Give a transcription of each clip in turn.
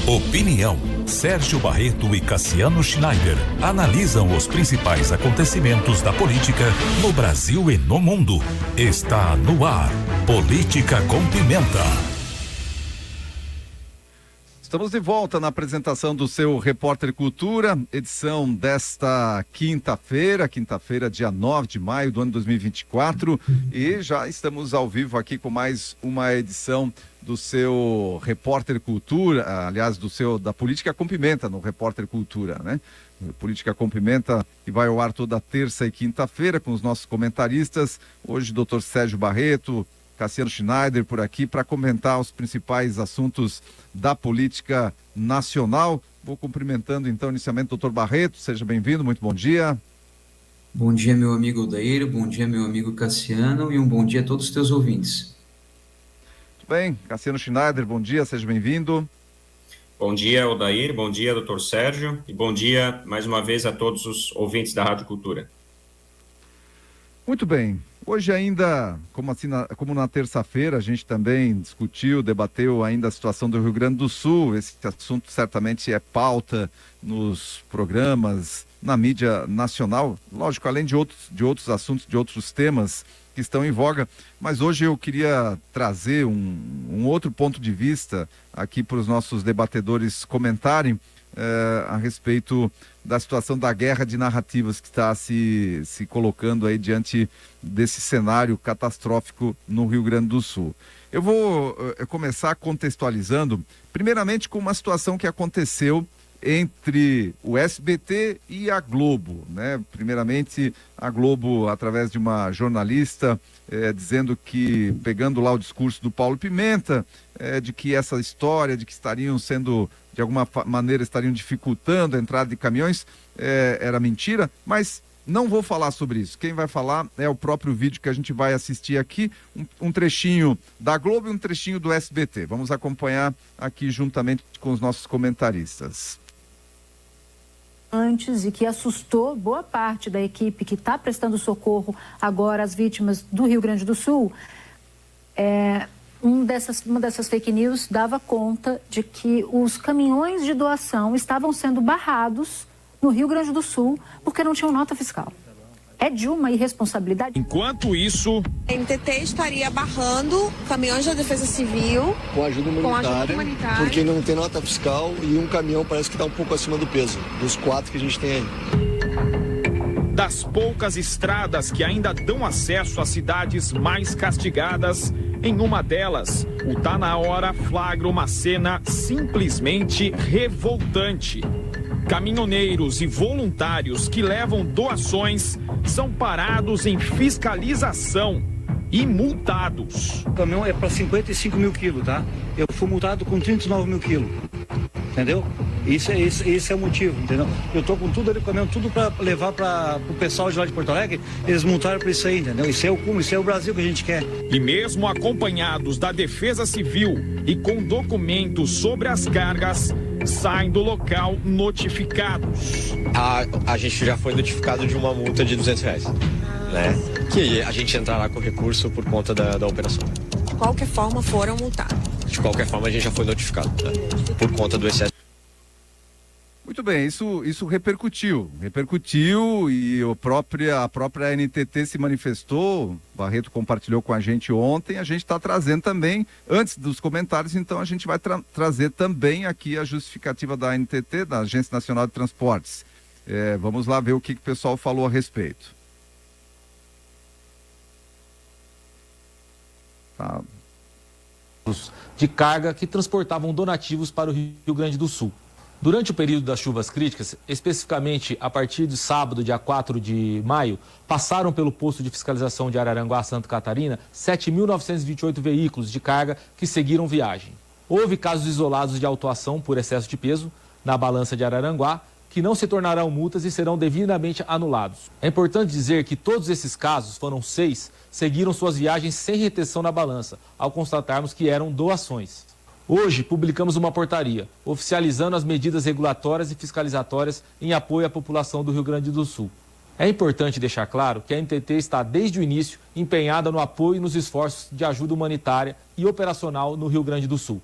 Opinião. Sérgio Barreto e Cassiano Schneider analisam os principais acontecimentos da política no Brasil e no mundo. Está no ar. Política com Pimenta. Estamos de volta na apresentação do seu Repórter Cultura, edição desta quinta-feira, dia 9 de maio do ano 2024, e já estamos ao vivo aqui com mais uma edição do seu Repórter Cultura, aliás, da Política com Pimenta, no Repórter Cultura, né? Política com Pimenta, que vai ao ar toda terça e quinta-feira com os nossos comentaristas. Hoje, Dr. Sérgio Barreto, Cassiano Schneider por aqui para comentar os principais assuntos da política nacional. Vou cumprimentando então inicialmente o Dr. Barreto, seja bem-vindo, muito bom dia. Bom dia, meu amigo Odair, bom dia, meu amigo Cassiano, e um bom dia a todos os teus ouvintes. Muito bem, Cassiano Schneider, bom dia, seja bem-vindo. Bom dia, Odair, bom dia, Dr. Sérgio, e bom dia mais uma vez a todos os ouvintes da Rádio Cultura. Muito bem. Hoje ainda, como na terça-feira, a gente também discutiu, debateu ainda a situação do Rio Grande do Sul. Esse assunto certamente é pauta nos programas, na mídia nacional, lógico, além de outros assuntos, de outros temas que estão em voga. Mas hoje eu queria trazer um outro ponto de vista aqui para os nossos debatedores comentarem a respeito da situação da guerra de narrativas que está se colocando aí diante desse cenário catastrófico no Rio Grande do Sul. Eu vou começar contextualizando, primeiramente com uma situação que aconteceu entre o SBT e a Globo, né? Primeiramente, a Globo, através de uma jornalista, dizendo que, pegando lá o discurso do Paulo Pimenta, de que essa história de que estariam sendo, de alguma maneira, estariam dificultando a entrada de caminhões, era mentira, mas não vou falar sobre isso. Quem vai falar é o próprio vídeo que a gente vai assistir aqui, um trechinho da Globo e um trechinho do SBT. Vamos acompanhar aqui juntamente com os nossos comentaristas. Antes e que assustou boa parte da equipe que está prestando socorro agora às vítimas do Rio Grande do Sul, uma dessas fake news dava conta de que os caminhões de doação estavam sendo barrados no Rio Grande do Sul porque não tinham nota fiscal. É de uma irresponsabilidade. Enquanto isso, a NTT estaria barrando caminhões da Defesa Civil com ajuda humanitária, porque não tem nota fiscal e um caminhão parece que está um pouco acima do peso, dos 4 que a gente tem aí. Das poucas estradas que ainda dão acesso às cidades mais castigadas, em uma delas, o Tá Na Hora flagra uma cena simplesmente revoltante. Caminhoneiros e voluntários que levam doações são parados em fiscalização e multados. O caminhão é para 55 mil quilos, tá? Eu fui multado com 39 mil quilos, entendeu? Esse é o motivo, entendeu? Eu tô com tudo ali, o caminhão, tudo para levar para o pessoal de lá de Porto Alegre, eles multaram por isso aí, entendeu? Isso é o Brasil que a gente quer. E mesmo acompanhados da Defesa Civil e com documentos sobre as cargas, saem do local notificados. A gente já foi notificado de uma multa de R$200, né? Que a gente entrará com recurso por conta da operação. De qualquer forma, foram multados. De qualquer forma, a gente já foi notificado, né? Por conta do excesso. Muito bem, isso repercutiu e a própria NTT se manifestou, o Barreto compartilhou com a gente ontem, a gente está trazendo também, antes dos comentários, então a gente vai trazer também aqui a justificativa da NTT, da Agência Nacional de Transportes. Vamos lá ver o que o pessoal falou a respeito. Tá. De carga que transportavam donativos para o Rio Grande do Sul. Durante o período das chuvas críticas, especificamente a partir de sábado, dia 4 de maio, passaram pelo posto de fiscalização de Araranguá, Santa Catarina, 7.928 veículos de carga que seguiram viagem. Houve casos isolados de autuação por excesso de peso na balança de Araranguá, que não se tornarão multas e serão devidamente anulados. É importante dizer que todos esses casos, foram 6, seguiram suas viagens sem retenção na balança, ao constatarmos que eram doações. Hoje, publicamos uma portaria, oficializando as medidas regulatórias e fiscalizatórias em apoio à população do Rio Grande do Sul. É importante deixar claro que a NTT está, desde o início, empenhada no apoio e nos esforços de ajuda humanitária e operacional no Rio Grande do Sul.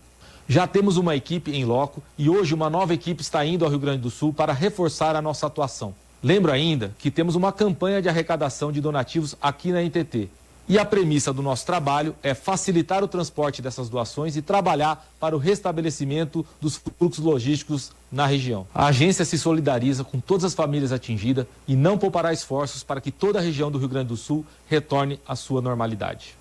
Já temos uma equipe em loco e hoje uma nova equipe está indo ao Rio Grande do Sul para reforçar a nossa atuação. Lembro ainda que temos uma campanha de arrecadação de donativos aqui na NTT. E a premissa do nosso trabalho é facilitar o transporte dessas doações e trabalhar para o restabelecimento dos fluxos logísticos na região. A agência se solidariza com todas as famílias atingidas e não poupará esforços para que toda a região do Rio Grande do Sul retorne à sua normalidade.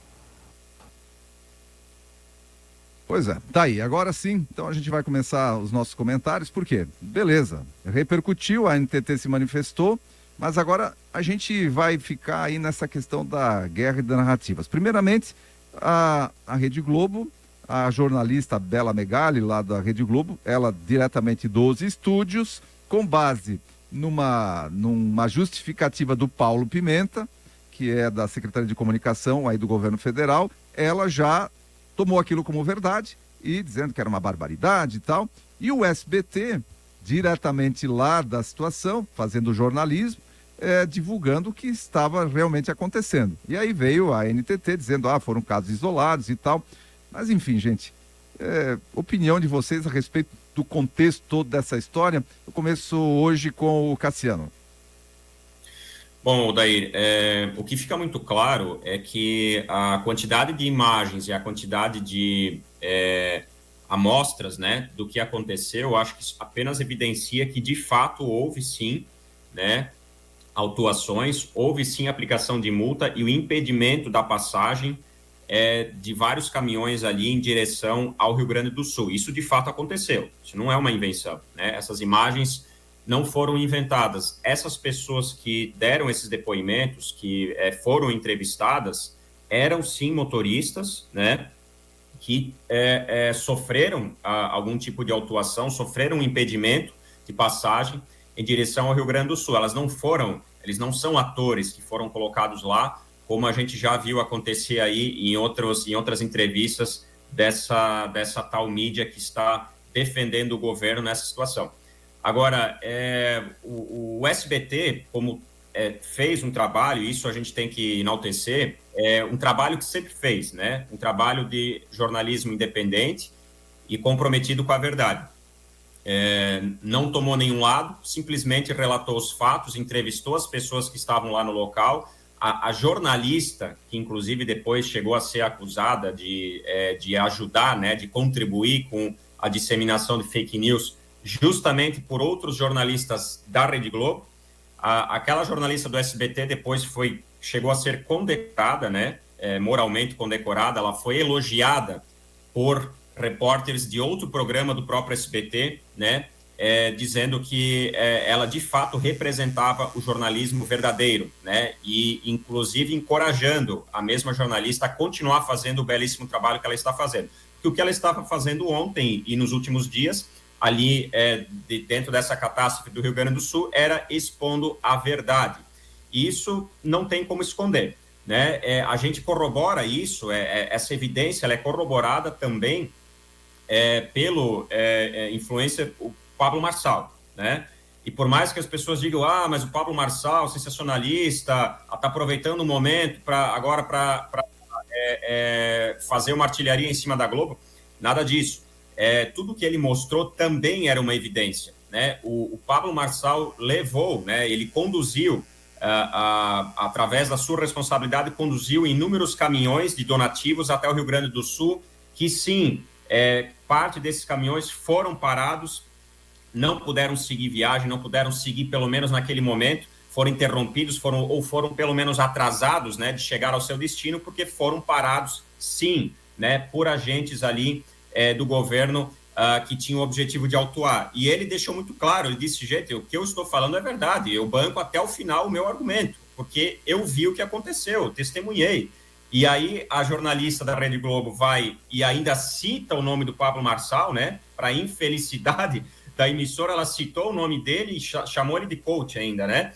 Pois é, tá aí. Agora sim, então a gente vai começar os nossos comentários, por quê? Beleza, repercutiu, a NTT se manifestou, mas agora a gente vai ficar aí nessa questão da guerra de narrativas. Primeiramente, a Rede Globo, a jornalista Bela Megali, lá da Rede Globo, ela diretamente dos estúdios, com base numa justificativa do Paulo Pimenta, que é da Secretaria de Comunicação aí do Governo Federal, ela já tomou aquilo como verdade e dizendo que era uma barbaridade e tal. E o SBT, diretamente lá da situação, fazendo jornalismo, divulgando o que estava realmente acontecendo. E aí veio a NTT dizendo, foram casos isolados e tal. Mas enfim, gente, opinião de vocês a respeito do contexto todo dessa história. Eu começo hoje com o Cassiano. Bom, Odair, o que fica muito claro é que a quantidade de imagens e a quantidade de amostras, né, do que aconteceu, eu acho que isso apenas evidencia que, de fato, houve sim, né, autuações, houve sim aplicação de multa e o impedimento da passagem de vários caminhões ali em direção ao Rio Grande do Sul. Isso, de fato, aconteceu. Isso não é uma invenção, né? Essas imagens não foram inventadas. Essas pessoas que deram esses depoimentos, que foram entrevistadas, eram sim motoristas, né, que sofreram algum tipo de autuação, sofreram um impedimento de passagem em direção ao Rio Grande do Sul. Eles não são atores que foram colocados lá, como a gente já viu acontecer aí em outras entrevistas dessa tal mídia que está defendendo o governo nessa situação. Agora, o SBT, como fez um trabalho, isso a gente tem que enaltecer, um trabalho que sempre fez, né? Um trabalho de jornalismo independente e comprometido com a verdade. Não tomou nenhum lado, simplesmente relatou os fatos, entrevistou as pessoas que estavam lá no local. A jornalista, que inclusive depois chegou a ser acusada de ajudar, né, de contribuir com a disseminação de fake news, justamente por outros jornalistas da Rede Globo. Aquela jornalista do SBT depois chegou a ser condecorada, né, moralmente condecorada. Ela foi elogiada por repórteres de outro programa do próprio SBT, né, dizendo que ela de fato representava o jornalismo verdadeiro, né, e inclusive encorajando a mesma jornalista a continuar fazendo o belíssimo trabalho que ela está fazendo. Porque o que ela estava fazendo ontem e nos últimos dias ali dentro dessa catástrofe do Rio Grande do Sul, era expondo a verdade. E isso não tem como esconder, né? A gente corrobora isso, essa evidência ela é corroborada também pelo influencer o Pablo Marçal, né? E por mais que as pessoas digam, mas o Pablo Marçal, sensacionalista, está aproveitando o momento para fazer uma artilharia em cima da Globo, nada disso. Tudo que ele mostrou também era uma evidência, né? O Pablo Marçal levou, né? Ele conduziu, através da sua responsabilidade, conduziu inúmeros caminhões de donativos até o Rio Grande do Sul, que sim, parte desses caminhões foram parados, não puderam seguir viagem, não puderam seguir, pelo menos naquele momento, foram interrompidos, foram pelo menos atrasados, né, de chegar ao seu destino, porque foram parados, sim, né, por agentes ali do governo que tinha o objetivo de autuar. E ele deixou muito claro, ele disse, gente, o que eu estou falando é verdade, eu banco até o final o meu argumento, porque eu vi o que aconteceu, eu testemunhei. E aí a jornalista da Rede Globo vai e ainda cita o nome do Pablo Marçal, né, para infelicidade da emissora, ela citou o nome dele e chamou ele de coach ainda, né,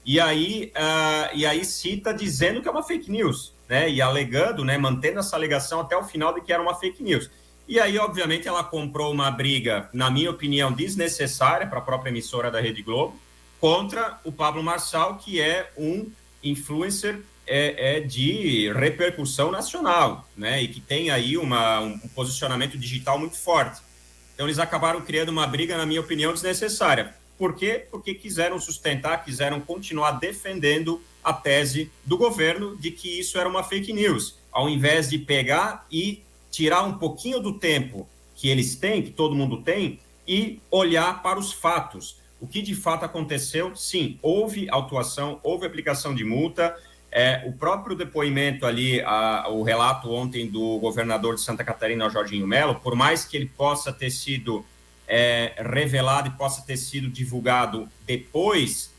e aí cita dizendo que é uma fake news, né, e alegando, né, mantendo essa alegação até o final de que era uma fake news. E aí, obviamente, ela comprou uma briga, na minha opinião, desnecessária para a própria emissora da Rede Globo, contra o Pablo Marçal, que é um influencer de repercussão nacional, né? E que tem aí um posicionamento digital muito forte. Então, eles acabaram criando uma briga, na minha opinião, desnecessária. Por quê? Porque quiseram sustentar, quiseram continuar defendendo a tese do governo de que isso era uma fake news, ao invés de pegar e tirar um pouquinho do tempo que eles têm, que todo mundo tem, e olhar para os fatos. O que de fato aconteceu? Sim, houve autuação, houve aplicação de multa. O próprio depoimento ali, o relato ontem do governador de Santa Catarina, Jorginho Melo, por mais que ele possa ter sido revelado e possa ter sido divulgado depois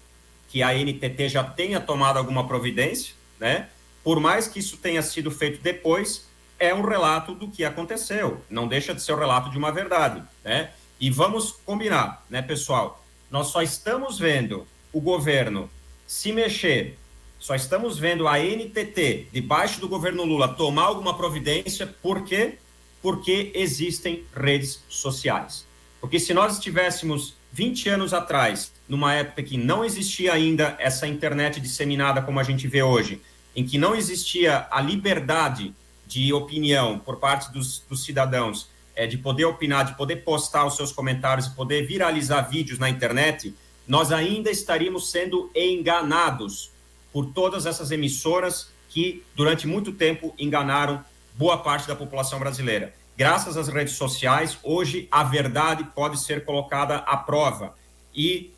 que a NTT já tenha tomado alguma providência, né? Por mais que isso tenha sido feito depois, é um relato do que aconteceu, não deixa de ser o relato de uma verdade, né? E vamos combinar, né, pessoal? Nós só estamos vendo o governo se mexer, só estamos vendo a NTT, debaixo do governo Lula, tomar alguma providência. Por quê? Porque existem redes sociais. Porque se nós estivéssemos 20 anos atrás, numa época que não existia ainda essa internet disseminada como a gente vê hoje, em que não existia a liberdade de opinião por parte dos cidadãos, de poder opinar, de poder postar os seus comentários, de poder viralizar vídeos na internet, nós ainda estaríamos sendo enganados por todas essas emissoras que, durante muito tempo, enganaram boa parte da população brasileira. Graças às redes sociais, hoje a verdade pode ser colocada à prova. E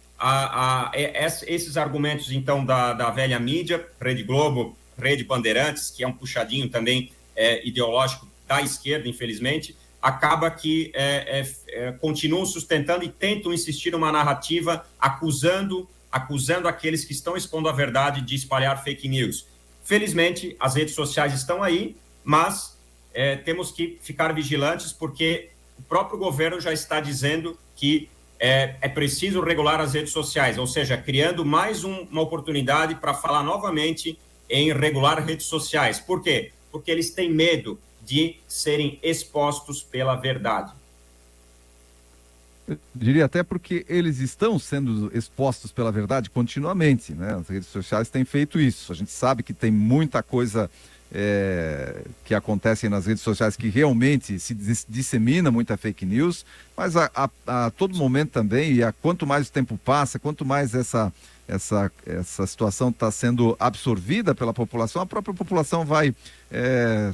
esses argumentos, então, da velha mídia, Rede Globo, Rede Bandeirantes, que é um puxadinho também ideológico da esquerda, infelizmente, acaba que continuam sustentando e tentam insistir numa narrativa acusando aqueles que estão expondo a verdade de espalhar fake news. Felizmente, as redes sociais estão aí, mas temos que ficar vigilantes, porque o próprio governo já está dizendo que é preciso regular as redes sociais, ou seja, criando mais uma oportunidade para falar novamente em regular redes sociais. Por quê? Porque eles têm medo de serem expostos pela verdade. Eu diria até porque eles estão sendo expostos pela verdade continuamente, né? As redes sociais têm feito isso. A gente sabe que tem muita coisa que acontece nas redes sociais que realmente se dissemina muita fake news, mas a todo momento também, e quanto mais o tempo passa, quanto mais essa situação está sendo absorvida pela população, a própria população vai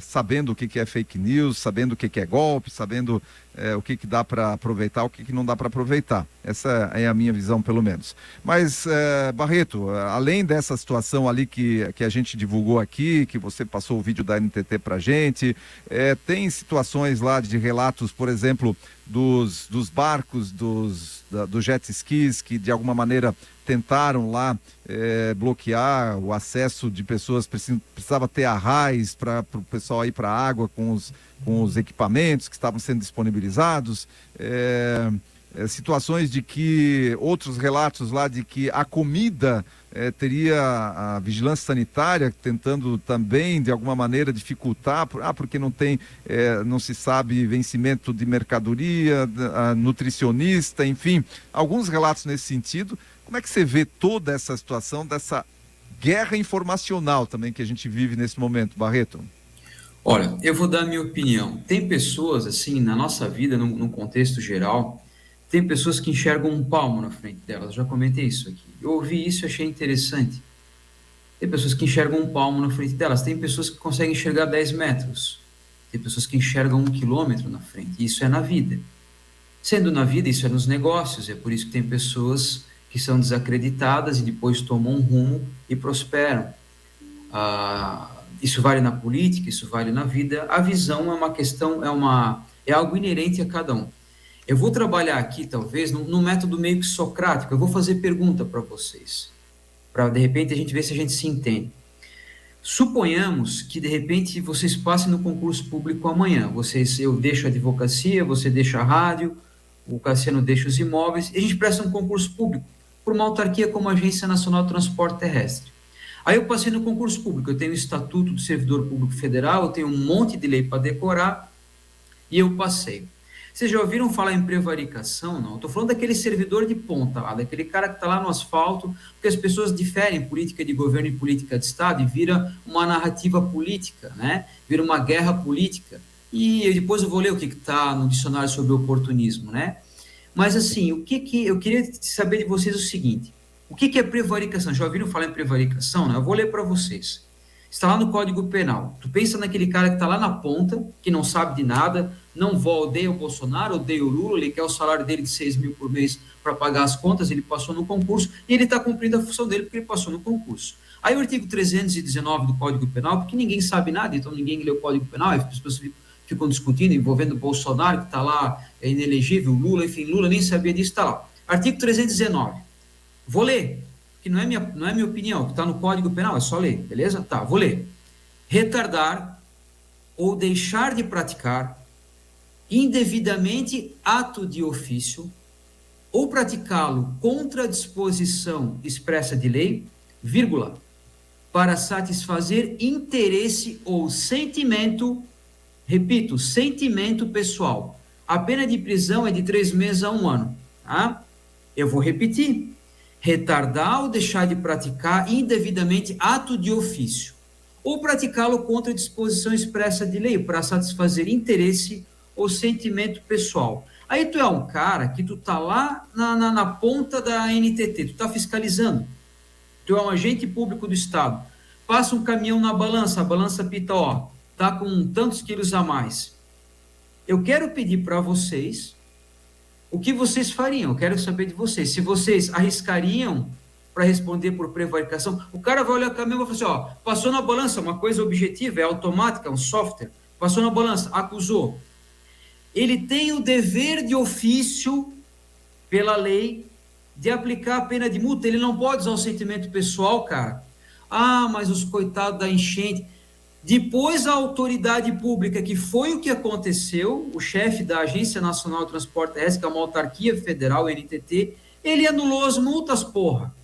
sabendo o que é fake news, sabendo o que é golpe, sabendo o que dá para aproveitar, o que não dá para aproveitar. Essa é a minha visão, pelo menos. Mas, Barreto, além dessa situação ali que a gente divulgou aqui, que você passou o vídeo da NTT para a gente, tem situações lá de relatos, por exemplo, dos barcos, dos jet skis, que de alguma maneira tentaram lá bloquear o acesso de pessoas, precisava ter arrais para o pessoal ir para a água com os equipamentos que estavam sendo disponibilizados, situações de que, outros relatos lá de que a comida teria a vigilância sanitária tentando também de alguma maneira dificultar, porque não se sabe vencimento de mercadoria, nutricionista, enfim, alguns relatos nesse sentido. Como é que você vê toda essa situação dessa guerra informacional também que a gente vive nesse momento, Barreto? Olha, eu vou dar a minha opinião. Tem pessoas, assim, na nossa vida, num contexto geral, tem pessoas que enxergam um palmo na frente delas. Eu já comentei isso aqui. Eu ouvi isso e achei interessante. Tem pessoas que enxergam um palmo na frente delas. Tem pessoas que conseguem enxergar 10 metros. Tem pessoas que enxergam 1 quilômetro na frente. Isso é na vida. Sendo na vida, isso é nos negócios. É por isso que tem pessoas que são desacreditadas e depois tomam um rumo e prosperam. Isso vale na política, isso vale na vida. A visão é uma questão, é algo inerente a cada um. Eu vou trabalhar aqui, talvez, num método meio que socrático. Eu vou fazer pergunta para vocês, para, de repente, a gente ver se a gente se entende. Suponhamos que, de repente, vocês passem no concurso público amanhã. Eu deixo a advocacia, você deixa a rádio, o Cassiano deixa os imóveis, e a gente presta um concurso público por uma autarquia como a Agência Nacional de Transporte Terrestre. Aí eu passei no concurso público, eu tenho o Estatuto do Servidor Público Federal, eu tenho um monte de lei para decorar, e eu passei. Vocês já ouviram falar em prevaricação? Não. Estou falando daquele servidor de ponta, lá, daquele cara que está lá no asfalto, porque as pessoas diferem política de governo e política de Estado e vira uma narrativa política, né? Vira uma guerra política. E depois eu vou ler o que está no dicionário sobre oportunismo, né? Mas, assim, eu queria saber de vocês o seguinte: o que é prevaricação? Já ouviram falar em prevaricação? Né? Eu vou ler para vocês. Está lá no Código Penal. Tu pensa naquele cara que está lá na ponta, que não sabe de nada, odeia o Bolsonaro, odeia o Lula, ele quer o salário dele de 6 mil por mês para pagar as contas, ele passou no concurso, e ele está cumprindo a função dele porque ele passou no concurso. Aí o artigo 319 do Código Penal, porque ninguém sabe nada, então ninguém lê o Código Penal, as pessoas ficam discutindo, envolvendo o Bolsonaro, que está lá, é inelegível, Lula, enfim, Lula nem sabia disso, está lá. Artigo 319. Vou ler, que não é minha opinião, que está no Código Penal, é só ler, beleza? Tá, vou ler. Retardar ou deixar de praticar indevidamente ato de ofício ou praticá-lo contra a disposição expressa de lei, vírgula, para satisfazer interesse ou sentimento, repito, sentimento pessoal. A pena de prisão é de 3 meses a 1 ano. Tá? Eu vou repetir. Retardar ou deixar de praticar indevidamente ato de ofício, ou praticá-lo contra a disposição expressa de lei, para satisfazer interesse ou sentimento pessoal. Aí tu é um cara que tu tá lá na ponta da NTT, tu tá fiscalizando. Tu é um agente público do Estado. Passa um caminhão na balança, a balança pita, ó, tá com tantos quilos a mais. Eu quero pedir para vocês o que vocês fariam. Eu quero saber de vocês. Se vocês arriscariam para responder por prevaricação, o cara vai olhar o caminhão e vai falar assim, ó, passou na balança, uma coisa objetiva, é automática, um software, passou na balança, acusou. Ele tem o dever de ofício, pela lei, de aplicar a pena de multa. Ele não pode usar o sentimento pessoal, cara. Ah, mas os coitados da enchente. Depois a autoridade pública, que foi o que aconteceu, o chefe da Agência Nacional de Transporte Terrestre, que é uma autarquia federal, NTT, ele anulou as multas, porra.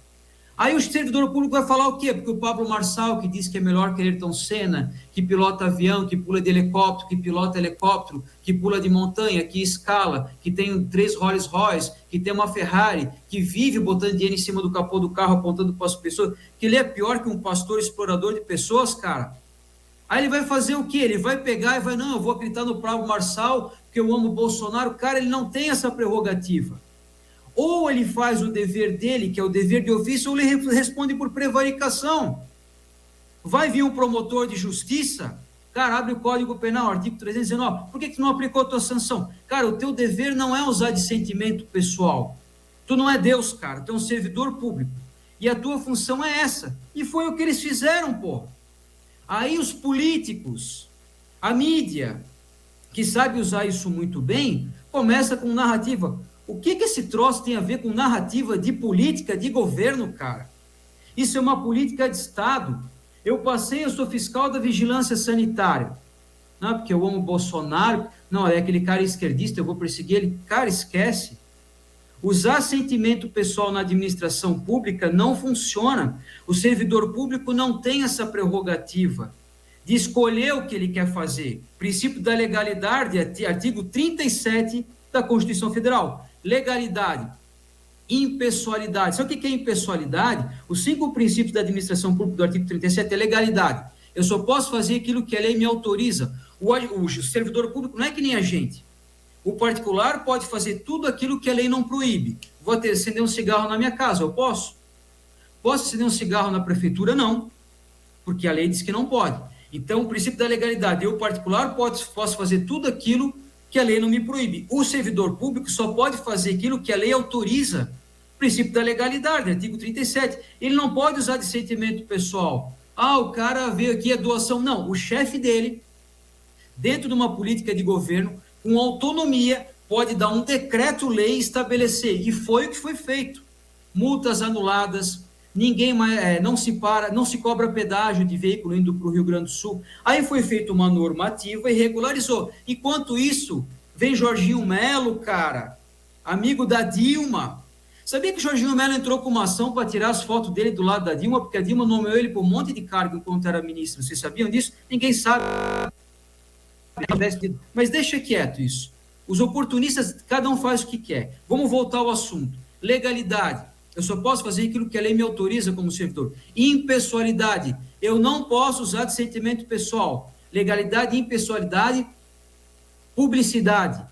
Aí o servidor público vai falar o quê? Porque o Pablo Marçal, que diz que é melhor que Ayrton Senna, que pilota avião, que pula de helicóptero, que pilota helicóptero, que pula de montanha, que escala, que tem 3 Rolls Royce, que tem uma Ferrari, que vive botando dinheiro em cima do capô do carro, apontando para as pessoas, que ele é pior que um pastor explorador de pessoas, cara. Aí ele vai fazer o quê? Ele vai pegar e vai, não, eu vou acreditar no Pablo Marçal, porque eu amo o Bolsonaro. Cara, ele não tem essa prerrogativa. Ou ele faz o dever dele, que é o dever de ofício, ou ele responde por prevaricação. Vai vir um promotor de justiça, cara, abre o Código Penal, artigo 319, por que tu não aplicou a tua sanção? Cara, o teu dever não é usar de sentimento pessoal. Tu não é Deus, cara, tu é um servidor público. E a tua função é essa. E foi o que eles fizeram, pô. Aí os políticos, a mídia, que sabe usar isso muito bem, começa com narrativa. O que esse troço tem a ver com narrativa de política de governo, cara? Isso é uma política de Estado. Eu sou fiscal da vigilância sanitária. Não, porque eu amo o Bolsonaro. Não, é aquele cara esquerdista, eu vou perseguir ele. Cara, esquece. Usar sentimento pessoal na administração pública não funciona. O servidor público não tem essa prerrogativa de escolher o que ele quer fazer. Princípio da legalidade, artigo 37 da Constituição Federal. Legalidade, impessoalidade. Sabe o que é impessoalidade? Os 5 princípios da administração pública do artigo 37 é legalidade. Eu só posso fazer aquilo que a lei me autoriza. O servidor público não é que nem a gente. O particular pode fazer tudo aquilo que a lei não proíbe. Vou acender um cigarro na minha casa, eu posso? Posso acender um cigarro na prefeitura? Não, porque a lei diz que não pode. Então, o princípio da legalidade, eu particular posso fazer tudo aquilo que a lei não me proíbe. O servidor público só pode fazer aquilo que a lei autoriza. Princípio da legalidade, artigo 37. Ele não pode usar de sentimento pessoal. Ah, o cara veio aqui a doação. Não, o chefe dele, dentro de uma política de governo, com autonomia, pode dar um decreto-lei e estabelecer. E foi o que foi feito. Multas anuladas, ninguém mais, não se cobra pedágio de veículo indo para o Rio Grande do Sul. Aí foi feita uma normativa e regularizou. Enquanto isso, vem Jorginho Melo, cara, amigo da Dilma. Sabia que Jorginho Melo entrou com uma ação para tirar as fotos dele do lado da Dilma, porque a Dilma nomeou ele por um monte de cargo enquanto era ministro. Vocês sabiam disso? Ninguém sabe. Mas deixa quieto isso. Os oportunistas, cada um faz o que quer. Vamos voltar ao assunto. Legalidade. Eu só posso fazer aquilo que a lei me autoriza como servidor. Impessoalidade. Eu não posso usar de sentimento pessoal. Legalidade, impessoalidade, publicidade.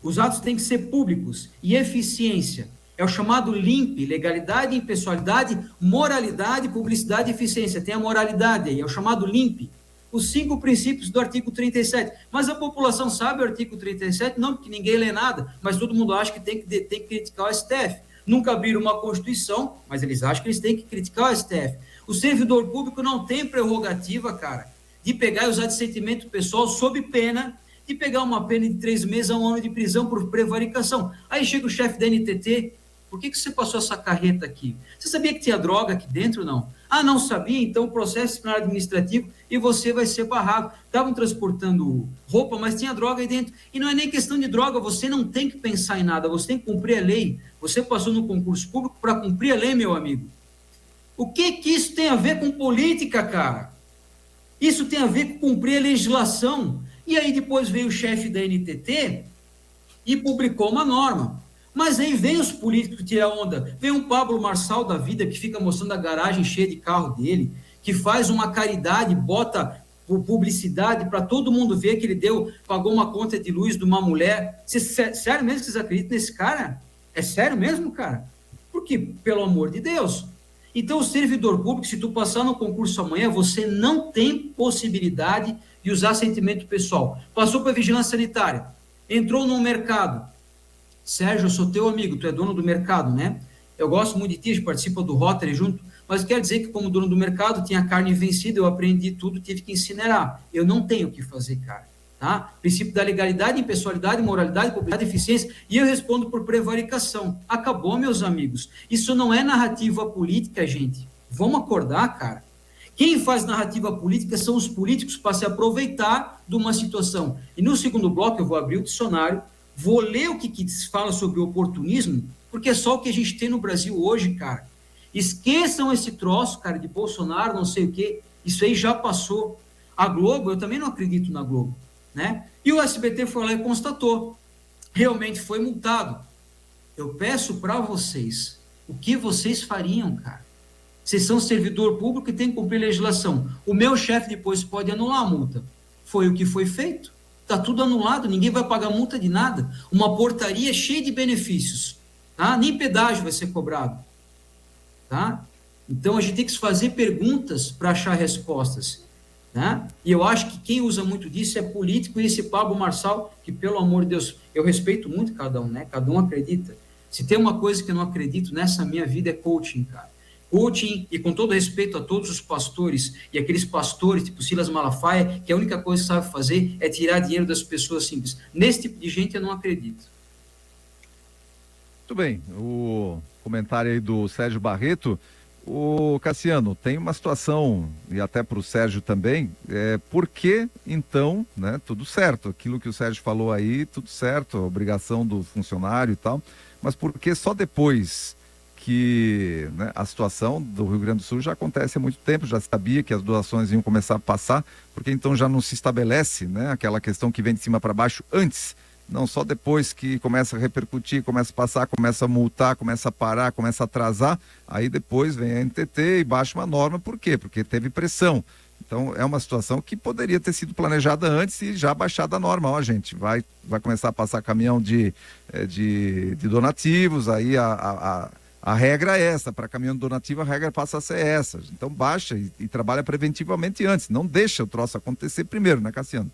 Os atos têm que ser públicos. E eficiência. É o chamado LIMP, legalidade, impessoalidade, moralidade, publicidade e eficiência. Tem a moralidade aí, é o chamado LIMP. Os 5 princípios do artigo 37. Mas a população sabe o artigo 37, não porque ninguém lê nada, mas todo mundo acha que tem que criticar o STF. Nunca abriram uma Constituição, mas eles acham que eles têm que criticar o STF. O servidor público não tem prerrogativa, cara, de pegar e usar de sentimento pessoal sob pena de pegar uma pena de 3 meses a 1 ano de prisão por prevaricação. Aí chega o chefe da NTT, por que você passou essa carreta aqui? Você sabia que tinha droga aqui dentro, não? Ah, não sabia? Então processo disciplinar administrativo e você vai ser barrado. Estavam transportando roupa, mas tinha droga aí dentro. E não é nem questão de droga, você não tem que pensar em nada, você tem que cumprir a lei. Você passou no concurso público para cumprir a lei, meu amigo. O que isso tem a ver com política, cara? Isso tem a ver com cumprir a legislação. E aí depois veio o chefe da NTT e publicou uma norma. Mas aí vem os políticos tirar onda. Vem um Pablo Marçal da vida que fica mostrando a garagem cheia de carro dele, que faz uma caridade, bota publicidade para todo mundo ver que ele pagou uma conta de luz de uma mulher. Sério mesmo que vocês acreditam nesse cara? É sério mesmo, cara? Porque, pelo amor de Deus. Então, o servidor público, se tu passar no concurso amanhã, você não tem possibilidade de usar sentimento pessoal. Passou para a vigilância sanitária, entrou no mercado. Sérgio, eu sou teu amigo, tu é dono do mercado, né? Eu gosto muito de ti, a gente participa do Rotary junto, mas quer dizer que como dono do mercado, tinha carne vencida, eu aprendi tudo, tive que incinerar. Eu não tenho o que fazer, cara, tá? Princípio da legalidade, impessoalidade, moralidade, publicidade, eficiência, e eu respondo por prevaricação. Acabou, meus amigos. Isso não é narrativa política, gente. Vamos acordar, cara. Quem faz narrativa política são os políticos para se aproveitar de uma situação. E no segundo bloco eu vou abrir o dicionário, vou ler o que se fala sobre oportunismo, porque é só o que a gente tem no Brasil hoje, cara. Esqueçam esse troço, cara, de Bolsonaro, não sei o quê. Isso aí já passou. A Globo, eu também não acredito na Globo, né? E o SBT foi lá e constatou. Realmente foi multado. Eu peço para vocês, o que vocês fariam, cara? Vocês são servidor público e tem que cumprir legislação. O meu chefe depois pode anular a multa. Foi o que foi feito. Está tudo anulado, ninguém vai pagar multa de nada. Uma portaria cheia de benefícios. Tá? Nem pedágio vai ser cobrado. Tá? Então, a gente tem que se fazer perguntas para achar respostas. Tá? E eu acho que quem usa muito disso é político, e esse Pablo Marçal, que, pelo amor de Deus, eu respeito muito cada um, né? Cada um acredita. Se tem uma coisa que eu não acredito nessa minha vida é coaching, cara. Coaching, e com todo respeito a todos os pastores, e aqueles pastores tipo Silas Malafaia, que a única coisa que sabe fazer é tirar dinheiro das pessoas simples. Nesse tipo de gente eu não acredito. Muito bem, o comentário aí do Sérgio Barreto. O Cassiano, tem uma situação, e até para o Sérgio também, por que então, né, tudo certo, aquilo que o Sérgio falou aí, tudo certo, a obrigação do funcionário e tal, mas por que só depois que, né, a situação do Rio Grande do Sul já acontece há muito tempo, já sabia que as doações iam começar a passar, porque então já não se estabelece, né, aquela questão que vem de cima para baixo antes, não só depois que começa a repercutir, começa a passar, começa a multar, começa a parar, começa a atrasar, aí depois vem a NTT e baixa uma norma, por quê? Porque teve pressão. Então é uma situação que poderia ter sido planejada antes e já baixada a norma. Ó, gente, vai começar a passar caminhão de donativos, aí a regra é essa, para caminhão donativo a regra passa a ser essa. Então baixa e trabalha preventivamente antes, não deixa o troço acontecer primeiro, né, Cassiano?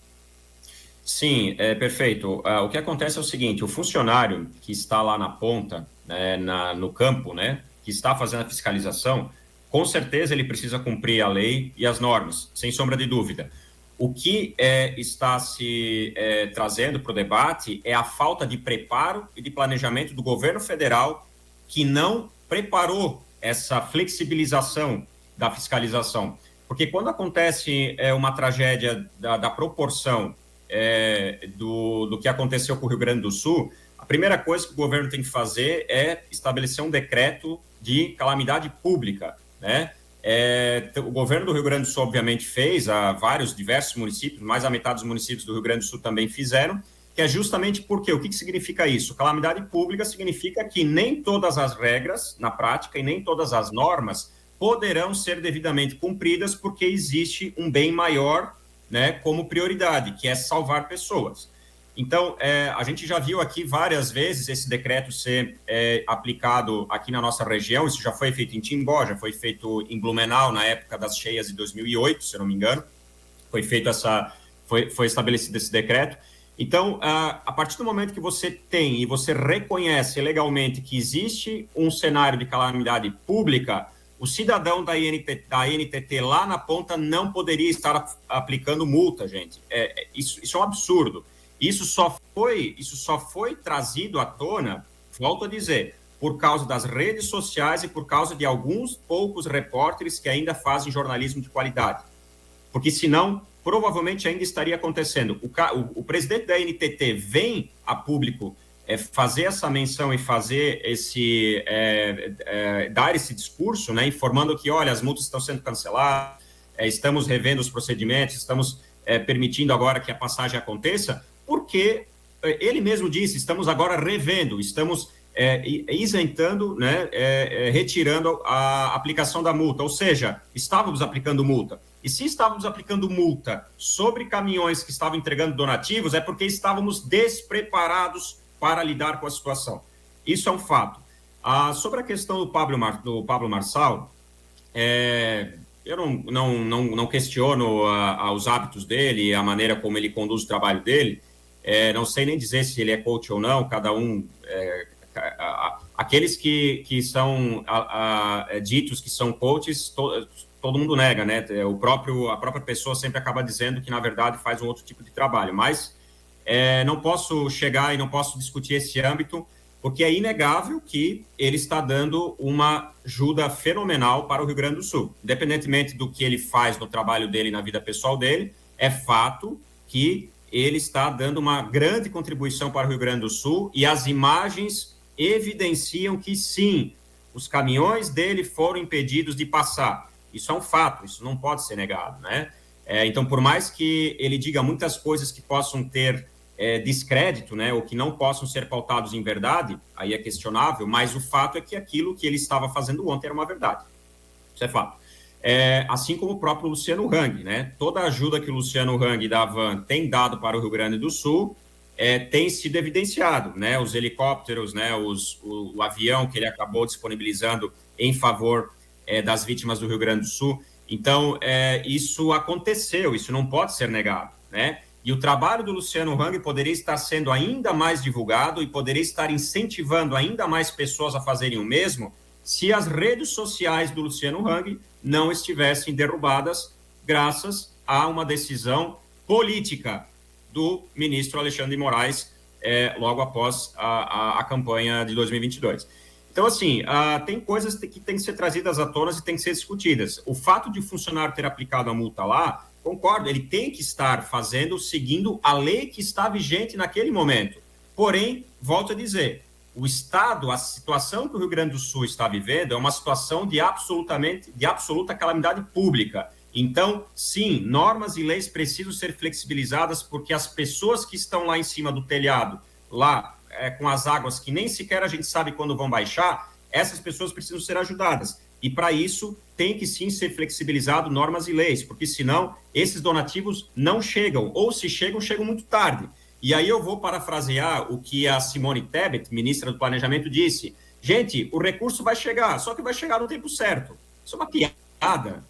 Sim, perfeito. O que acontece é o seguinte, o funcionário que está lá na ponta, né, no campo, né, que está fazendo a fiscalização, com certeza ele precisa cumprir a lei e as normas, sem sombra de dúvida. O que está se trazendo para o debate é a falta de preparo e de planejamento do governo federal, que não preparou essa flexibilização da fiscalização. Porque quando acontece uma tragédia da proporção do que aconteceu com o Rio Grande do Sul, a primeira coisa que o governo tem que fazer é estabelecer um decreto de calamidade pública, né? O governo do Rio Grande do Sul, obviamente, fez, diversos municípios, mais da metade dos municípios do Rio Grande do Sul também fizeram, que é justamente porque, o que significa isso? Calamidade pública significa que nem todas as regras, na prática, e nem todas as normas poderão ser devidamente cumpridas porque existe um bem maior, né, como prioridade, que é salvar pessoas. Então, a gente já viu aqui várias vezes esse decreto ser aplicado aqui na nossa região. Isso já foi feito em Timbó, já foi feito em Blumenau, na época das cheias de 2008, se eu não me engano. Foi estabelecido esse decreto. Então, a partir do momento que você tem e você reconhece legalmente que existe um cenário de calamidade pública, o cidadão da NTT lá na ponta não poderia estar aplicando multa, gente. Isso é um absurdo. Isso só foi trazido à tona, volto a dizer, por causa das redes sociais e por causa de alguns poucos repórteres que ainda fazem jornalismo de qualidade. Porque senão, provavelmente ainda estaria acontecendo. O presidente da NTT vem a público fazer essa menção e fazer dar esse discurso, né, informando que, olha, as multas estão sendo canceladas, estamos revendo os procedimentos, estamos permitindo agora que a passagem aconteça, porque ele mesmo disse, estamos agora revendo, estamos isentando, né, retirando a aplicação da multa, ou seja, estávamos aplicando multa. E se estávamos aplicando multa sobre caminhões que estavam entregando donativos, é porque estávamos despreparados para lidar com a situação. Isso é um fato. Sobre a questão do Pablo Marçal, eu não questiono os hábitos dele, a maneira como ele conduz o trabalho dele. Não sei nem dizer se ele é coach ou não, cada um... aqueles que são ditos que são coaches, todo mundo nega, né? A própria pessoa sempre acaba dizendo que, na verdade, faz um outro tipo de trabalho. Mas não posso chegar e não posso discutir esse âmbito, porque é inegável que ele está dando uma ajuda fenomenal para o Rio Grande do Sul. Independentemente do que ele faz no trabalho dele, na vida pessoal dele, é fato que ele está dando uma grande contribuição para o Rio Grande do Sul e as imagens evidenciam que, sim, os caminhões dele foram impedidos de passar. Isso é um fato, isso não pode ser negado, né? Então, por mais que ele diga muitas coisas que possam ter descrédito, né, ou que não possam ser pautados em verdade, aí é questionável, mas o fato é que aquilo que ele estava fazendo ontem era uma verdade. Isso é fato. Assim como o próprio Luciano Hang, né? Toda a ajuda que o Luciano Hang da Havan tem dado para o Rio Grande do Sul tem sido evidenciado, né? Os helicópteros, né? O avião que ele acabou disponibilizando em favor das vítimas do Rio Grande do Sul. Então, isso aconteceu, isso não pode ser negado, né? E o trabalho do Luciano Hang poderia estar sendo ainda mais divulgado e poderia estar incentivando ainda mais pessoas a fazerem o mesmo se as redes sociais do Luciano Hang não estivessem derrubadas graças a uma decisão política do ministro Alexandre de Moraes logo após a campanha de 2022. Então, assim, tem coisas que têm que ser trazidas à tona e têm que ser discutidas. O fato de o funcionário ter aplicado a multa lá, concordo, ele tem que estar seguindo a lei que está vigente naquele momento. Porém, volto a dizer, o Estado, a situação que o Rio Grande do Sul está vivendo é uma situação de absoluta calamidade pública. Então, sim, normas e leis precisam ser flexibilizadas porque as pessoas que estão lá em cima do telhado, lá com as águas que nem sequer a gente sabe quando vão baixar, essas pessoas precisam ser ajudadas. E para isso tem que sim ser flexibilizado normas e leis, porque senão esses donativos não chegam, ou se chegam, chegam muito tarde. E aí eu vou parafrasear o que a Simone Tebet, ministra do Planejamento, disse. Gente, o recurso vai chegar, só que vai chegar no tempo certo. Isso é uma piada.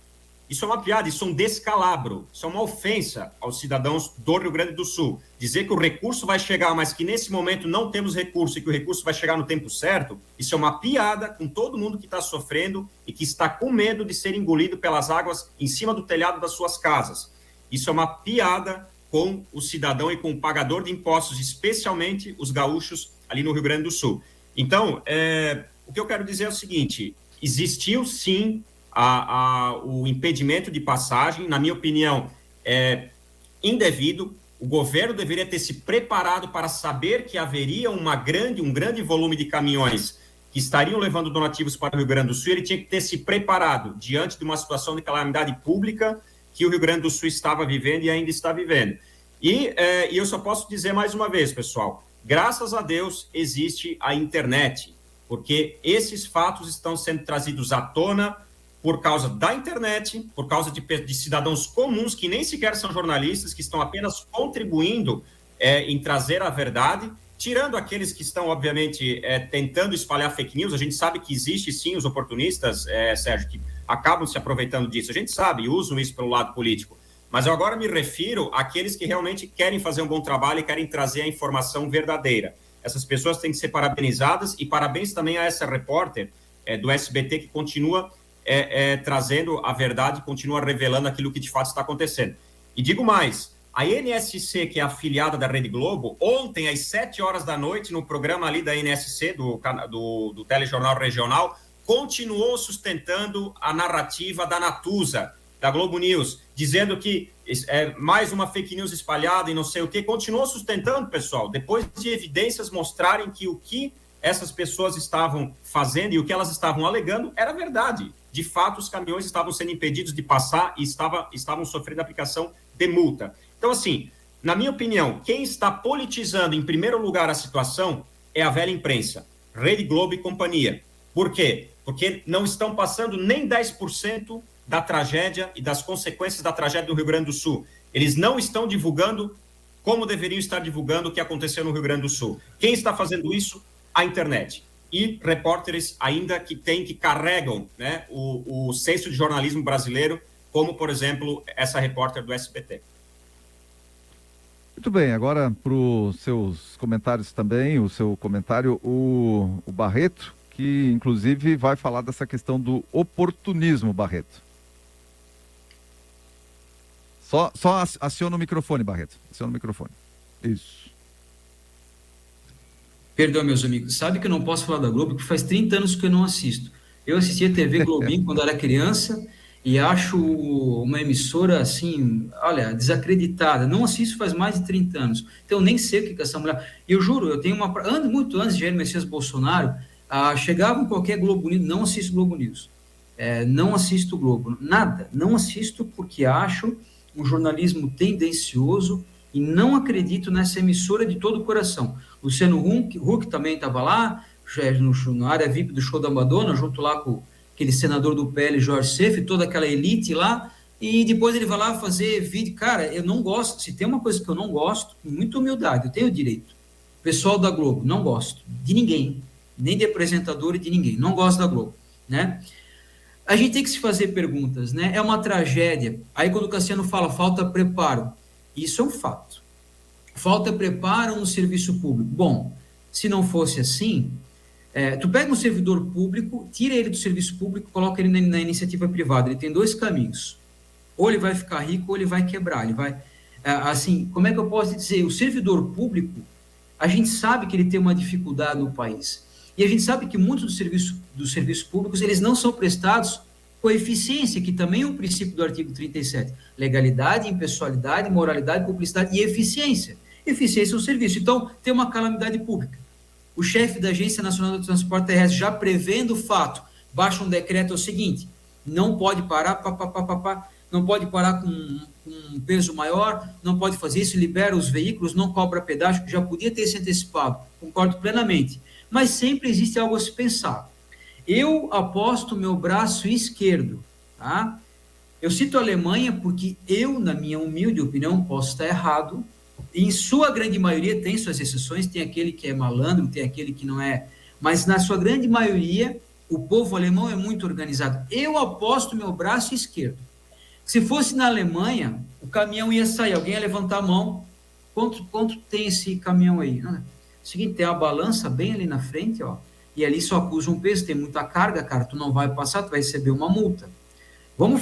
Isso é uma piada, isso é um descalabro. Isso é uma ofensa aos cidadãos do Rio Grande do Sul. Dizer que o recurso vai chegar, mas que nesse momento não temos recurso e que o recurso vai chegar no tempo certo, isso é uma piada com todo mundo que está sofrendo e que está com medo de ser engolido pelas águas em cima do telhado das suas casas. Isso é uma piada com o cidadão e com o pagador de impostos, especialmente os gaúchos ali no Rio Grande do Sul. Então, o que eu quero dizer é o seguinte, existiu sim o impedimento de passagem, na minha opinião, é indevido. O governo deveria ter se preparado para saber que haveria um grande volume de caminhões que estariam levando donativos para o Rio Grande do Sul. Ele tinha que ter se preparado diante de uma situação de calamidade pública que o Rio Grande do Sul estava vivendo e ainda está vivendo. E eu só posso dizer mais uma vez, pessoal, graças a Deus existe a internet, porque esses fatos estão sendo trazidos à tona por causa da internet, por causa de cidadãos comuns que nem sequer são jornalistas, que estão apenas contribuindo em trazer a verdade, tirando aqueles que estão, obviamente, tentando espalhar fake news. A gente sabe que existe, sim, os oportunistas, Sérgio, que acabam se aproveitando disso. A gente sabe e usam isso pelo lado político. Mas eu agora me refiro àqueles que realmente querem fazer um bom trabalho e querem trazer a informação verdadeira. Essas pessoas têm que ser parabenizadas, e parabéns também a essa repórter do SBT que continua trazendo a verdade, continua revelando aquilo que de fato está acontecendo. E digo mais, a NSC, que é afiliada da Rede Globo, ontem às 7 horas da noite, no programa ali da NSC, do Telejornal Regional, continuou sustentando a narrativa da Natuza, da Globo News, dizendo que é mais uma fake news espalhada e não sei o quê. Continuou sustentando, pessoal, depois de evidências mostrarem que o que essas pessoas estavam fazendo e o que elas estavam alegando era verdade. De fato, os caminhões estavam sendo impedidos de passar e estavam sofrendo aplicação de multa. Então, assim, na minha opinião, quem está politizando em primeiro lugar a situação é a velha imprensa, Rede Globo e companhia. Por quê? Porque não estão passando nem 10% da tragédia e das consequências da tragédia do Rio Grande do Sul. Eles não estão divulgando como deveriam estar divulgando o que aconteceu no Rio Grande do Sul. Quem está fazendo isso? A internet. E repórteres ainda que carregam, né, o senso de jornalismo brasileiro, como, por exemplo, essa repórter do SBT. Muito bem, agora para os seus comentários também, o seu comentário, o Barreto, que inclusive vai falar dessa questão do oportunismo, Barreto. Só aciona o microfone, Barreto. Aciona o microfone. Isso. Perdão, meus amigos. Sabe que eu não posso falar da Globo, porque faz 30 anos que eu não assisto. Eu assistia TV Globinho quando era criança e acho uma emissora, assim, olha, desacreditada. Não assisto faz mais de 30 anos. Então, eu nem sei o que essa mulher... Eu juro, eu tenho muito antes de Jair Messias Bolsonaro, chegava em qualquer Globo News, não assisto Globo News. Não assisto Globo, nada. Não assisto porque acho um jornalismo tendencioso e não acredito nessa emissora de todo o coração. Luciano Huck também estava lá, na área VIP do show da Madonna, junto lá com aquele senador do PL, Jorge Seff, toda aquela elite lá, e depois ele vai lá fazer vídeo. Cara, eu não gosto, se tem uma coisa que eu não gosto, com muita humildade, eu tenho direito. Pessoal da Globo, não gosto de ninguém, nem de apresentador e de ninguém, não gosto da Globo, né? A gente tem que se fazer perguntas, né? É uma tragédia. Aí quando o Cassiano fala, falta preparo, isso é um fato. Falta preparo no serviço público. Bom, se não fosse assim, tu pega um servidor público, tira ele do serviço público, coloca ele na iniciativa privada. Ele tem 2 caminhos. Ou ele vai ficar rico, ou ele vai quebrar. Ele vai, assim, como é que eu posso dizer? O servidor público, a gente sabe que ele tem uma dificuldade no país. E a gente sabe que muitos dos serviços públicos, eles não são prestados com eficiência, que também é um princípio do artigo 37. Legalidade, impessoalidade, moralidade, publicidade e eficiência. Eficiência é um serviço. Então, tem uma calamidade pública. O chefe da Agência Nacional do Transporte Terrestre, já prevendo o fato, baixa um decreto, é o seguinte, não pode parar, não pode parar com um peso maior, não pode fazer isso, libera os veículos, não cobra pedágio, que já podia ter se antecipado. Concordo plenamente. Mas sempre existe algo a se pensar. Eu aposto meu braço esquerdo, tá? Eu cito a Alemanha porque eu, na minha humilde opinião, posso estar errado. Em sua grande maioria tem suas exceções, tem aquele que é malandro, tem aquele que não é, mas na sua grande maioria, o povo alemão é muito organizado. Eu aposto meu braço esquerdo. Se fosse na Alemanha, o caminhão ia sair, alguém ia levantar a mão, quanto tem esse caminhão aí? Não é? O seguinte, tem uma balança bem ali na frente, ó, e ali só acusa um peso, tem muita carga, cara, tu não vai passar, tu vai receber uma multa. Vamos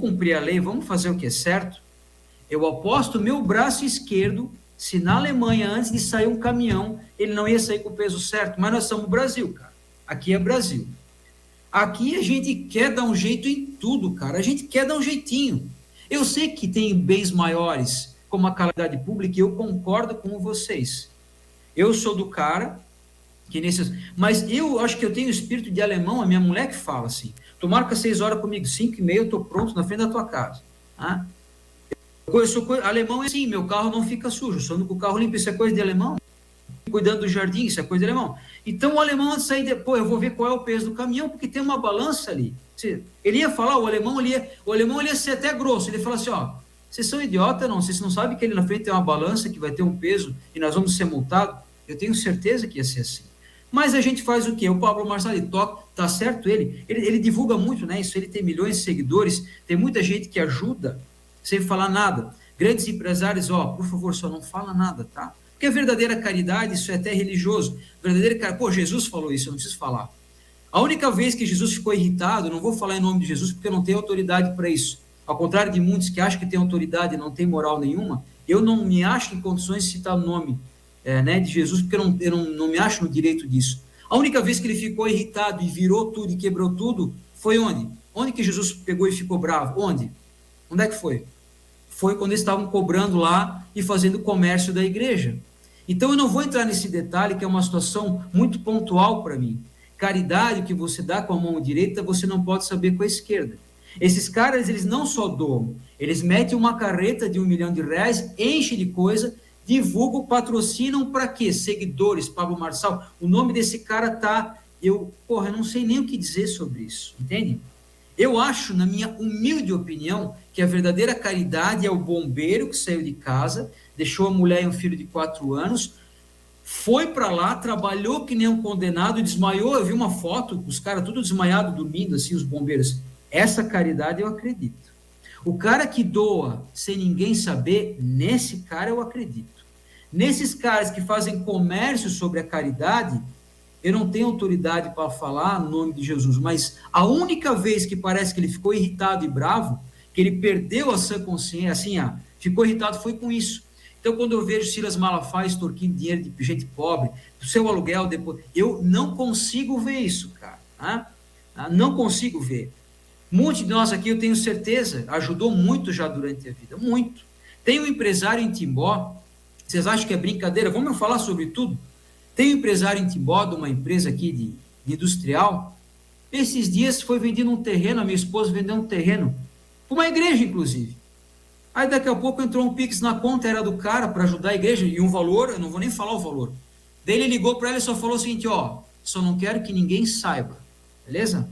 cumprir a lei, vamos fazer o que é certo. Eu aposto meu braço esquerdo, se na Alemanha, antes de sair um caminhão, ele não ia sair com o peso certo, mas nós somos o Brasil, cara. Aqui é Brasil. Aqui a gente quer dar um jeito em tudo, cara. A gente quer dar um jeitinho. Eu sei que tem bens maiores, como a calamidade pública, e eu concordo com vocês. Eu sou do cara que mas eu acho que eu tenho espírito de alemão, a minha mulher que fala assim, tu marca 6 horas comigo, 5h30, eu tô pronto na frente da tua casa. Alemão é assim, meu carro não fica sujo, só com o carro limpo, isso é coisa de alemão. Cuidando do jardim, isso é coisa de alemão. Então o alemão, antes de sair, eu vou ver qual é o peso do caminhão, porque tem uma balança ali. Ele ia falar, o alemão ia ser até grosso, ele ia falar assim, ó, vocês são idiotas, não? Vocês não sabem que ali na frente tem uma balança que vai ter um peso e nós vamos ser multados? Eu tenho certeza que ia ser assim. Mas a gente faz o quê? O Pablo Marçal toca, tá certo ele divulga muito, né? Isso, ele tem milhões de seguidores, tem muita gente que ajuda sem falar nada. Grandes empresários, por favor, só não fala nada, tá? Porque a verdadeira caridade, isso é até religioso. Jesus falou isso, eu não preciso falar. A única vez que Jesus ficou irritado, não vou falar em nome de Jesus, porque eu não tenho autoridade para isso. Ao contrário de muitos que acham que tem autoridade e não tem moral nenhuma, eu não me acho em condições de citar o nome de Jesus, porque eu não me acho no direito disso. A única vez que ele ficou irritado e virou tudo e quebrou tudo, foi onde? Onde que Jesus pegou e ficou bravo? Onde? Onde é que foi? Foi quando eles estavam cobrando lá e fazendo comércio da igreja. Então eu não vou entrar nesse detalhe, que é uma situação muito pontual para mim. Caridade que você dá com a mão direita, você não pode saber com a esquerda. Esses caras, eles não só doam, eles metem uma carreta de R$1 milhão, enchem de coisa, divulgam, patrocinam para quê? Seguidores, Pablo Marçal, o nome desse cara tá, eu não sei nem o que dizer sobre isso, entende? Eu acho, na minha humilde opinião, que a verdadeira caridade é o bombeiro que saiu de casa, deixou a mulher e um filho de 4 anos, foi para lá, trabalhou que nem um condenado, desmaiou, eu vi uma foto, os caras tudo desmaiados, dormindo, assim, os bombeiros. Essa caridade eu acredito. O cara que doa sem ninguém saber, nesse cara eu acredito. Nesses caras que fazem comércio sobre a caridade, eu não tenho autoridade para falar no nome de Jesus, mas a única vez que parece que ele ficou irritado e bravo, que ele perdeu a sã consciência, assim, ficou irritado, foi com isso. Então, quando eu vejo Silas Malafaia extorquindo dinheiro de gente pobre, do seu aluguel, depois, eu não consigo ver isso, cara. Não consigo ver. Muitos de nós aqui, eu tenho certeza, ajudou muito já durante a vida, muito. Tem um empresário em Timbó, vocês acham que é brincadeira? Vamos falar sobre tudo? Tem um empresário em Timbó, de uma empresa aqui de industrial, esses dias foi vendido um terreno, a minha esposa vendeu um terreno, para uma igreja, inclusive. Aí daqui a pouco entrou um Pix na conta, era do cara, para ajudar a igreja, e um valor, eu não vou nem falar o valor. Daí ele ligou para ela e só falou o seguinte, só não quero que ninguém saiba, beleza?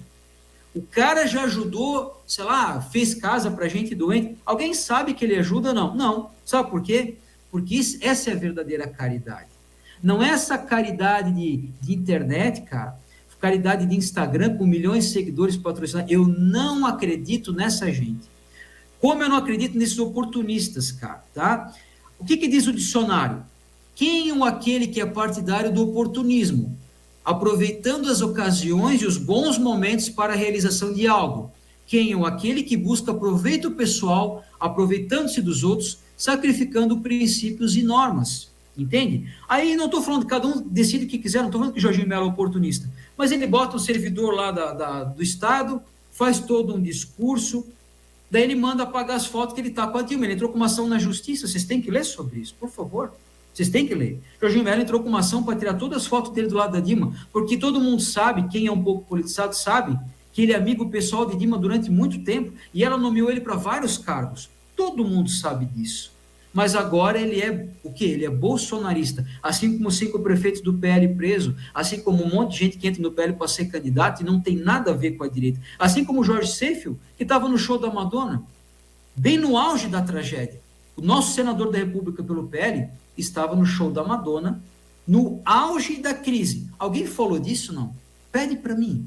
O cara já ajudou, sei lá, fez casa para gente doente. Alguém sabe que ele ajuda? Não. Não. Sabe por quê? Porque essa é a verdadeira caridade. Não é essa caridade de internet, cara, caridade de Instagram com milhões de seguidores patrocinados. Eu não acredito nessa gente. Como eu não acredito nesses oportunistas, cara, tá? O que diz o dicionário? Quem ou aquele que é partidário do oportunismo? Aproveitando as ocasiões e os bons momentos para a realização de algo. Quem ou aquele que busca proveito pessoal, aproveitando-se dos outros, sacrificando princípios e normas. Entende? Aí não estou falando que cada um decide o que quiser, não estou falando que o Jorginho Melo é oportunista, mas ele bota o servidor lá do Estado, faz todo um discurso, daí ele manda apagar as fotos que ele está com a Dilma. Ele entrou com uma ação na justiça, vocês têm que ler sobre isso, por favor. Vocês têm que ler. Jorginho Melo entrou com uma ação para tirar todas as fotos dele do lado da Dilma, porque todo mundo sabe, quem é um pouco politizado sabe, que ele é amigo pessoal de Dilma durante muito tempo, e ela nomeou ele para vários cargos. Todo mundo sabe disso. Mas agora ele é o quê? Ele é bolsonarista, assim como 5 prefeitos do PL preso, assim como um monte de gente que entra no PL para ser candidato e não tem nada a ver com a direita, assim como o Jorge Seyfield, que estava no show da Madonna, bem no auge da tragédia. O nosso senador da República pelo PL estava no show da Madonna, no auge da crise. Alguém falou disso? Não. Pede para mim.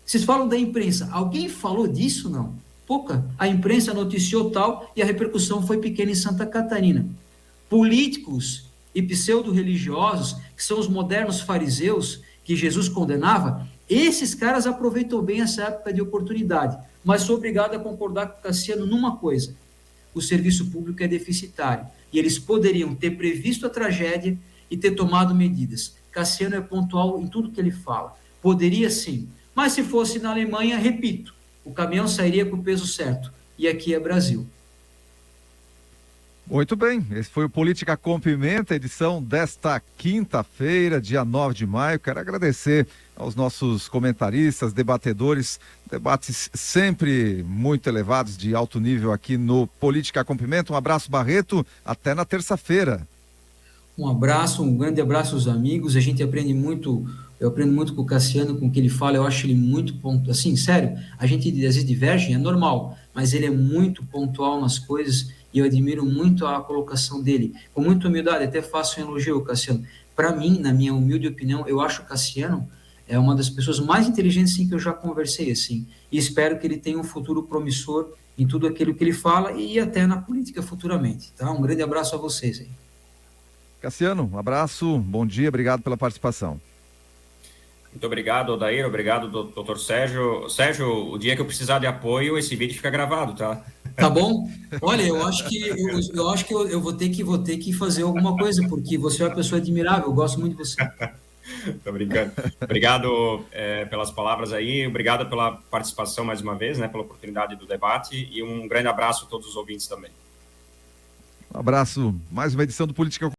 Vocês falam da imprensa. Alguém falou disso? Não. Pouca. A imprensa noticiou tal e a repercussão foi pequena em Santa Catarina. Políticos e pseudo-religiosos, que são os modernos fariseus que Jesus condenava, esses caras aproveitam bem essa época de oportunidade. Mas sou obrigado a concordar com o Cassiano numa coisa: o serviço público é deficitário e eles poderiam ter previsto a tragédia e ter tomado medidas. Cassiano é pontual em tudo que ele fala. Poderia sim, mas se fosse na Alemanha, repito, o caminhão sairia com o peso certo. E aqui é Brasil. Muito bem, esse foi o Política com Pimenta, edição desta quinta-feira, dia 9 de maio. Quero agradecer aos nossos comentaristas, debatedores, debates sempre muito elevados, de alto nível aqui no Política com Pimenta. Um abraço, Barreto, até na terça-feira. Um abraço, um grande abraço aos amigos, a gente aprende muito, eu aprendo muito com o Cassiano, com o que ele fala, eu acho ele muito pontual, assim, sério, a gente às vezes diverge, é normal, mas ele é muito pontual nas coisas e eu admiro muito a colocação dele, com muita humildade, até faço um elogio ao Cassiano. Para mim, na minha humilde opinião, eu acho o Cassiano é uma das pessoas mais inteligentes sim, que eu já conversei, assim, e espero que ele tenha um futuro promissor em tudo aquilo que ele fala e até na política futuramente, tá? Um grande abraço a vocês aí. Cassiano, um abraço, bom dia, obrigado pela participação. Muito obrigado, Odair, obrigado, doutor Sérgio. Sérgio, o dia que eu precisar de apoio, esse vídeo fica gravado, tá? Tá bom? Olha, eu acho que eu vou ter que fazer alguma coisa, porque você é uma pessoa admirável, eu gosto muito de você. Tô brincando. Obrigado pelas palavras aí, obrigado pela participação mais uma vez, né, pela oportunidade do debate e um grande abraço a todos os ouvintes também. Um abraço, mais uma edição do Política